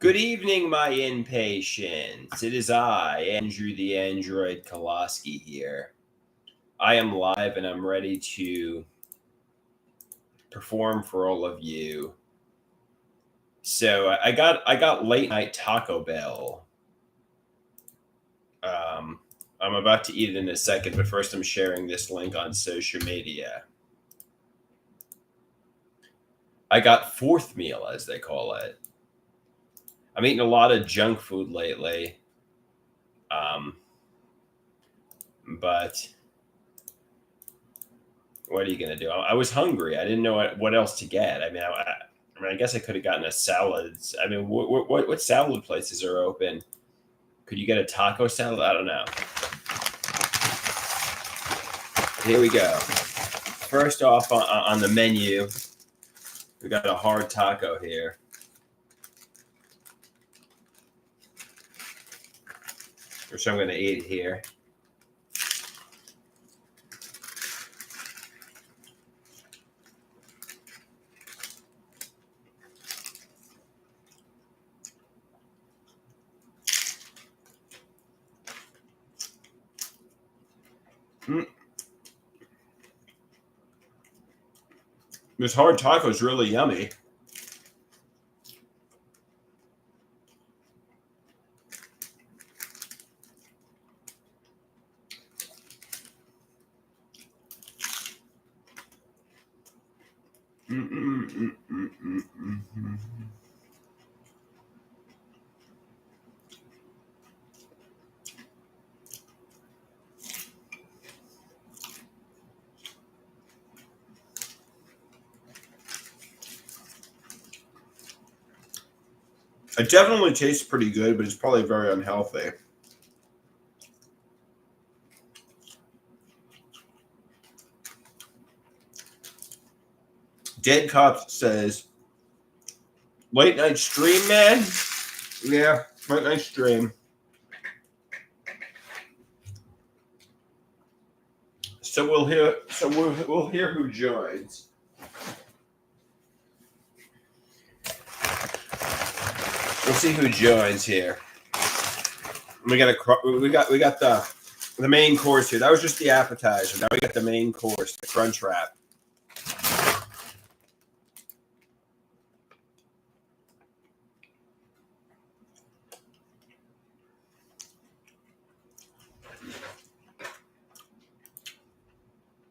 Good evening, my impatients. It is I, Andrew the Android Koloski here. I am live and I'm ready to perform for all of you. So I got late night Taco Bell. I'm about to eat it in a second, but first I'm sharing this link on social media. I got fourth meal, as they call it. I'm eating a lot of junk food lately. Um, but what are you gonna do? I was hungry. I didn't know what else to get. I guess I could have gotten a salad. I mean, what salad places are open? Could you get a taco salad? I don't know. Here we go. First off on the menu, we got a hard taco here. Which I'm gonna eat here. This hard taco is really yummy. It definitely tastes pretty good, but it's probably very unhealthy. Dead Cop says, late night stream, man? Yeah, late night stream. So we'll hear who joins. We'll see who joins here. We got the main course here. That was just the appetizer. Now we got the main course, the crunch wrap.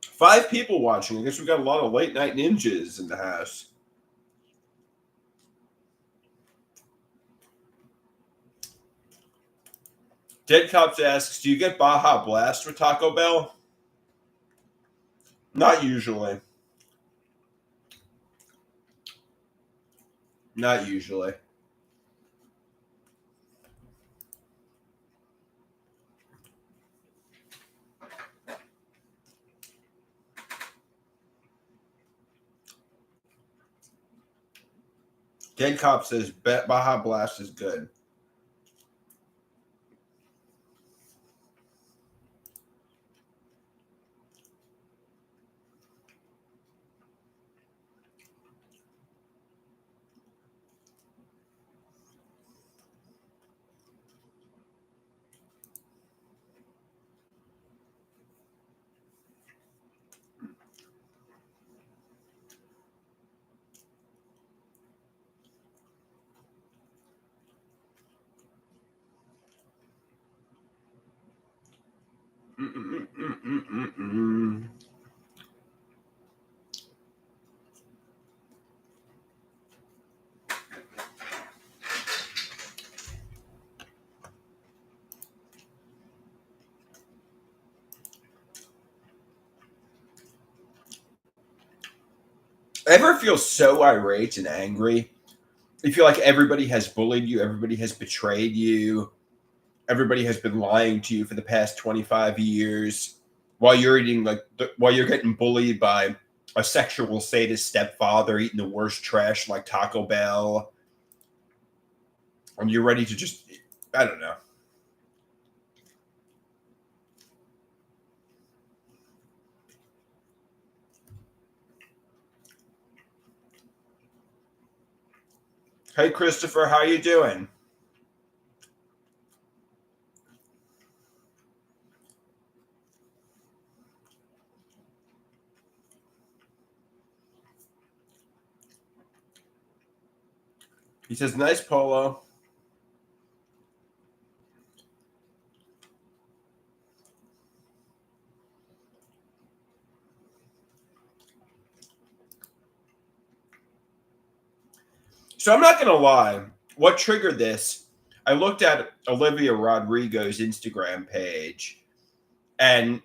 Five people watching. I guess we got a lot of late night ninjas in the house. Dead Cops asks, do you get Baja Blast with Taco Bell? Not usually. Not usually. Dead Cop says Baja Blast is good. Ever feel so irate and angry? You feel like everybody has bullied you, everybody has betrayed you, everybody has been lying to you for the past 25 years while you're eating while you're getting bullied by a sexual sadist stepfather eating the worst trash like Taco Bell, and you're ready to just, I don't know. Hey, Christopher, how you doing? He says, nice polo. So I'm not going to lie. What triggered this? I looked at Olivia Rodrigo's Instagram page, and,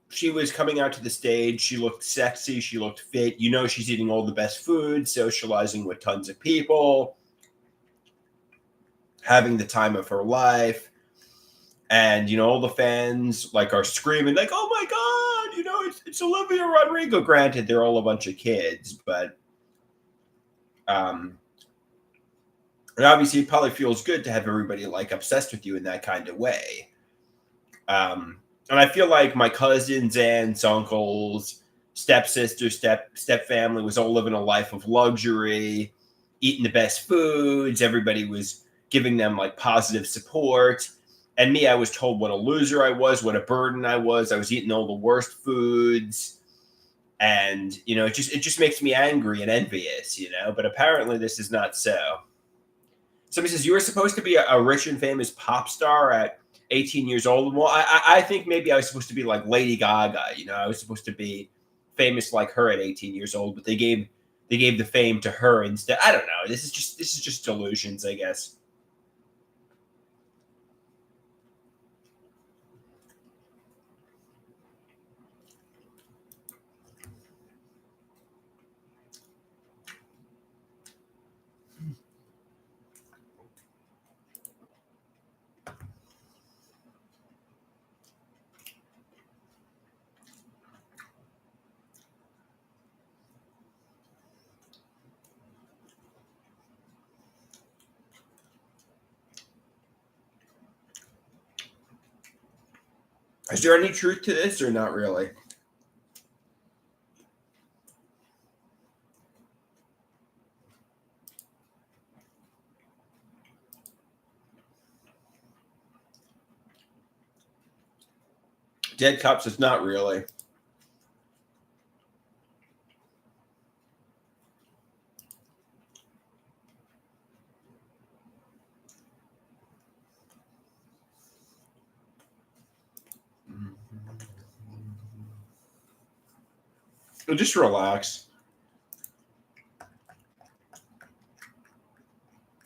she was coming out to the stage. She looked sexy. She looked fit. She's eating all the best food, socializing with tons of people, having the time of her life. And, all the fans like are screaming like, oh my God, it's Olivia Rodrigo. Granted, they're all a bunch of kids, but and obviously it probably feels good to have everybody like obsessed with you in that kind of way. And I feel like my cousins, aunts, uncles, stepsisters, step family was all living a life of luxury, eating the best foods. Everybody was giving them like positive support. And me, I was told what a loser I was, what a burden I was. I was eating all the worst foods. And, it just makes me angry and envious, but apparently this is not so. Somebody says you were supposed to be a rich and famous pop star at 18 years old. Well, I think maybe I was supposed to be like Lady Gaga. I was supposed to be famous like her at 18 years old, but they gave the fame to her instead. I don't know. This is just delusions, I guess. Is there any truth to this or not really? Dead Cop says not really. Well, just relax.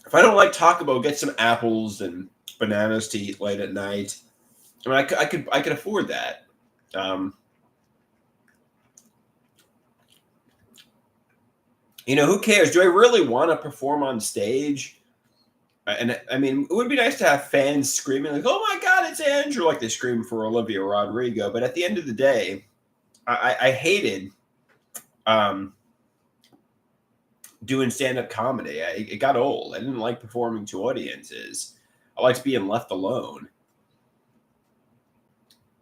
If I don't like Taco Bell, get some apples and bananas to eat late at night. I mean, I could afford that. Um, who cares? Do I really want to perform on stage? And I mean, it would be nice to have fans screaming like, "Oh my God, it's Andrew!" like they scream for Olivia Rodrigo. But at the end of the day, I hated um, doing stand-up comedy. It got old. I didn't like performing to audiences. I liked being left alone.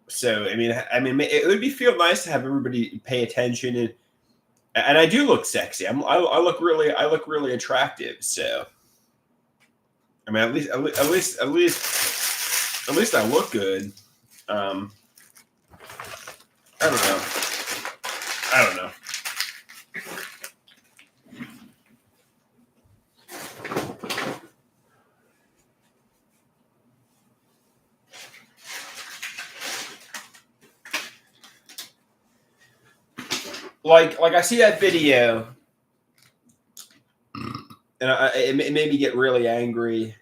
So I mean, it would be feel nice to have everybody pay attention, and I do look sexy. I look really attractive. So I mean, at least I look good. Um, I don't know. I don't know. Like I see that video, and it made me get really angry,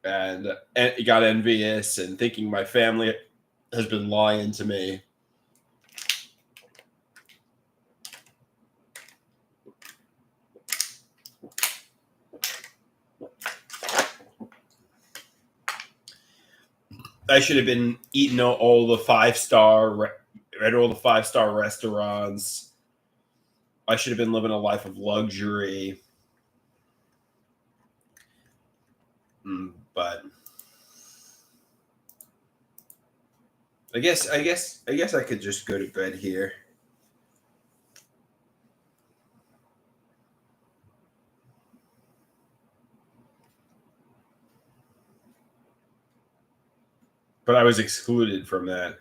and it got envious, and thinking my family has been lying to me. I should have been eating all the at all the 5-star restaurants. I should have been living a life of luxury. But I guess I could just go to bed here. but I was excluded from that.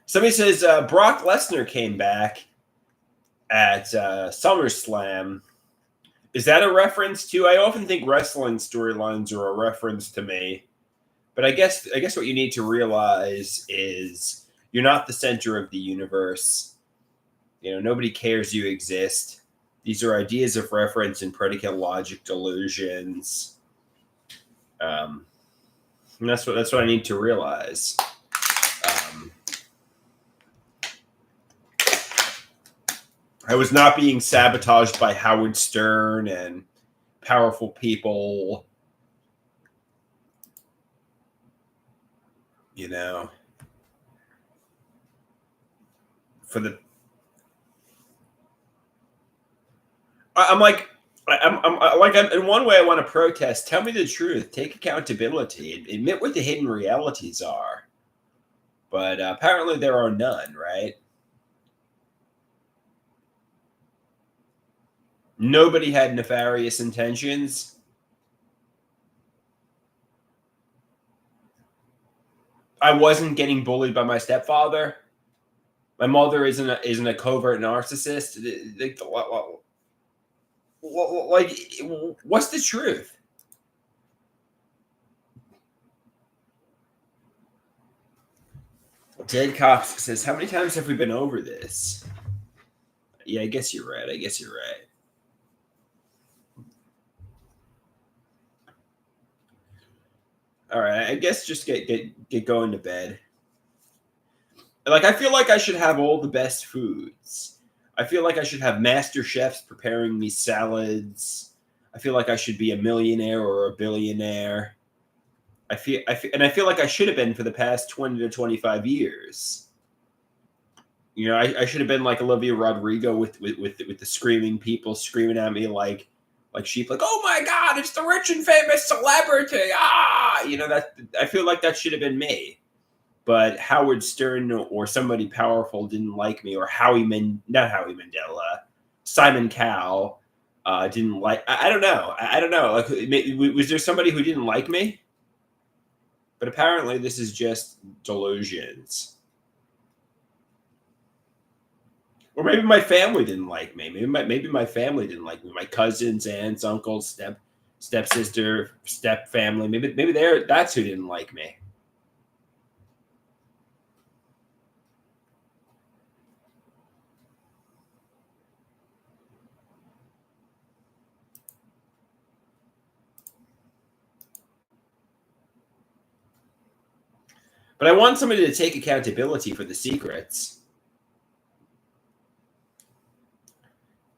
Somebody says Brock Lesnar came back at SummerSlam. Is that a reference to? I often think wrestling storylines are a reference to me, but I guess what you need to realize is you're not the center of the universe. Nobody cares you exist. These are ideas of reference and predicate logic delusions. And that's what I need to realize. I was not being sabotaged by Howard Stern and powerful people. For the I'm like in one way I want to protest. Tell me the truth. Take accountability. Admit what the hidden realities are. But apparently there are none, right? Nobody had nefarious intentions. I wasn't getting bullied by my stepfather. My mother isn't a covert narcissist. Like, what's the truth? Dead Cops says, how many times have we been over this? Yeah, I guess you're right. All right, I guess just get going to bed. Like, I feel like I should have all the best foods. I feel like I should have master chefs preparing me salads. I feel like I should be a millionaire or a billionaire. I feel like I should have been for the past 20 to 25 years. I should have been like Olivia Rodrigo with the screaming people screaming at me like sheep, like, oh my God, it's the rich and famous celebrity. That I feel like that should have been me. But Howard Stern or somebody powerful didn't like me, or not Howie Mandela, Simon Cowell didn't like. I don't know. Like, was there somebody who didn't like me? But apparently, this is just delusions. Or maybe my family didn't like me. Maybe my family didn't like me. My cousins, aunts, uncles, stepsister, step family. Maybe that's who didn't like me. But I want somebody to take accountability for the secrets.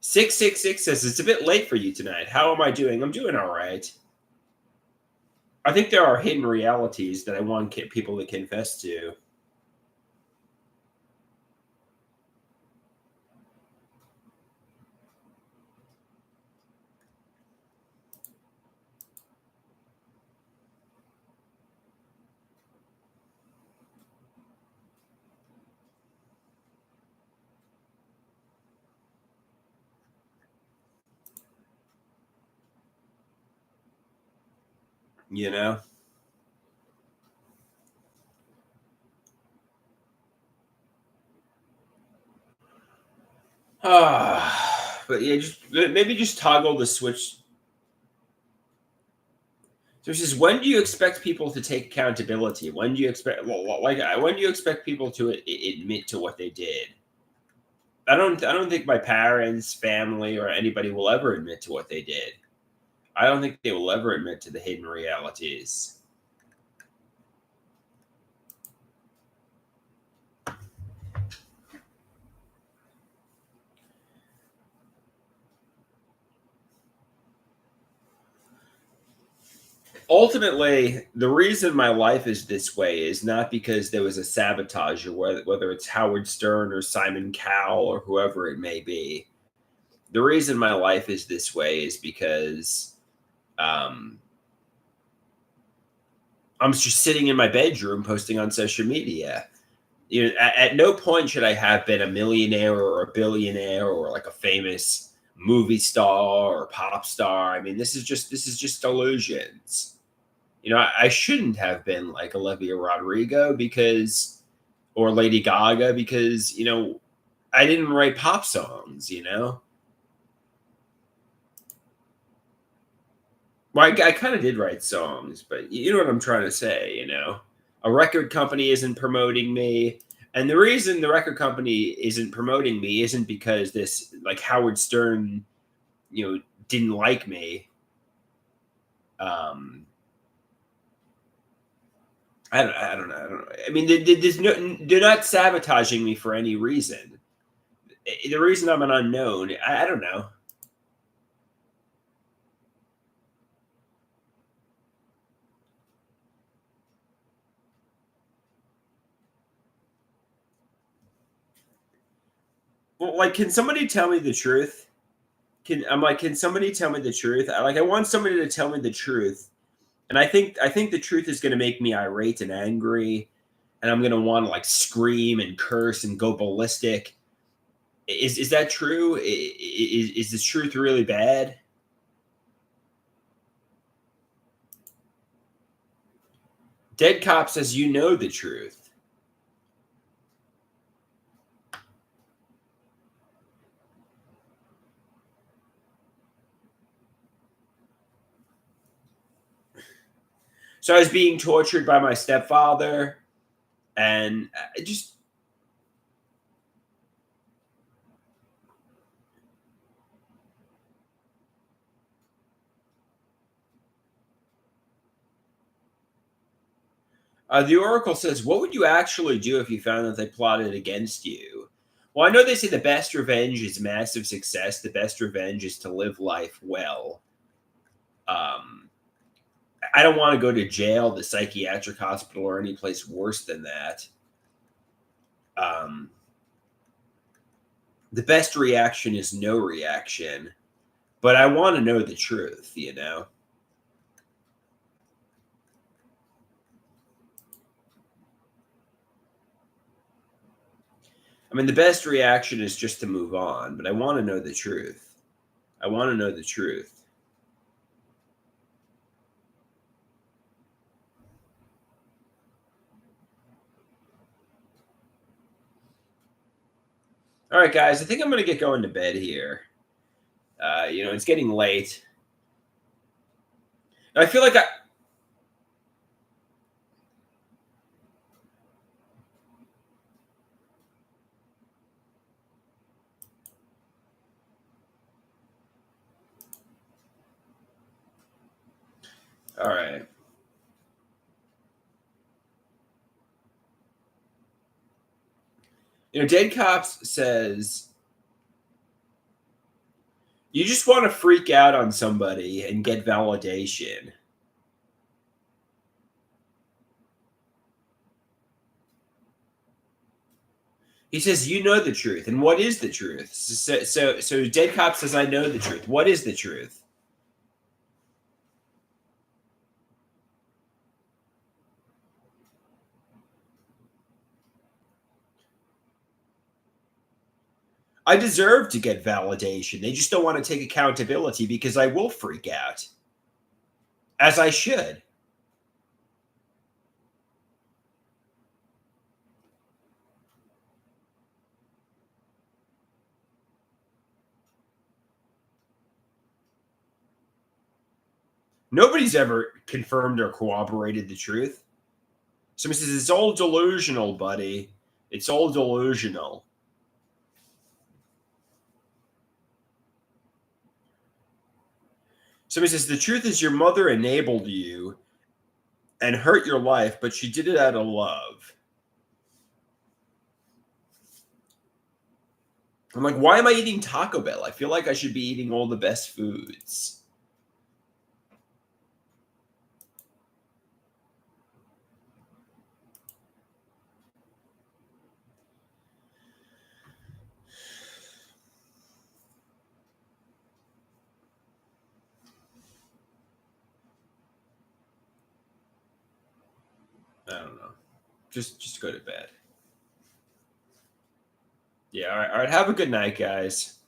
666 says, it's a bit late for you tonight. How am I doing? I'm doing all right. I think there are hidden realities that I want people to confess to. But yeah, maybe just toggle the switch. So it says, when do you expect people to take accountability? When do you expect people to admit to what they did? I don't think my parents, family, or anybody will ever admit to what they did. I don't think they will ever admit to the hidden realities. Ultimately, the reason my life is this way is not because there was a sabotage, or whether it's Howard Stern or Simon Cowell or whoever it may be. The reason my life is this way is because I'm just sitting in my bedroom posting on social media. At no point should I have been a millionaire or a billionaire or like a famous movie star or pop star. I mean, this is just illusions. You know, I shouldn't have been like Olivia Rodrigo because or Lady Gaga because, you know, I didn't write pop songs, you know? Well, I kind of did write songs, but you know what I'm trying to say, you know? A record company isn't promoting me. And the reason the record company isn't promoting me isn't because this, like Howard Stern, you know, didn't like me. Um, I don't know. I don't know. I mean, there's no, they're not sabotaging me for any reason. The reason I'm an unknown, I don't know. Well, like, can somebody tell me the truth? Can somebody tell me the truth? I want somebody to tell me the truth. And I think the truth is gonna make me irate and angry, and I'm gonna wanna like scream and curse and go ballistic. Is that true? Is this truth really bad? Dead Cop says you know the truth. So I was being tortured by my stepfather, and I just the Oracle says, "What would you actually do if you found that they plotted against you?" Well, I know they say the best revenge is massive success. The best revenge is to live life well. Um, I don't want to go to jail, the psychiatric hospital, or any place worse than that. Um, the best reaction is no reaction, but I want to know the truth, you know? I mean, the best reaction is just to move on, but I want to know the truth. I want to know the truth. All right, guys, I think I'm going to get going to bed here. You know, it's getting late. I feel like I. All right. You know, Dead Cops says you just want to freak out on somebody and get validation. He says, "You know the truth, and what is the truth?" So Dead Cop says, "I know the truth. What is the truth?" I deserve to get validation. They just don't want to take accountability because I will freak out, as I should. Nobody's ever confirmed or corroborated the truth. So he says, "It's all delusional, buddy. It's all delusional." So he says, "The truth is your mother enabled you and hurt your life, but she did it out of love." I'm like, why am I eating Taco Bell? I feel like I should be eating all the best foods. I don't know. Just go to bed. Yeah, all right. All right. Have a good night, guys.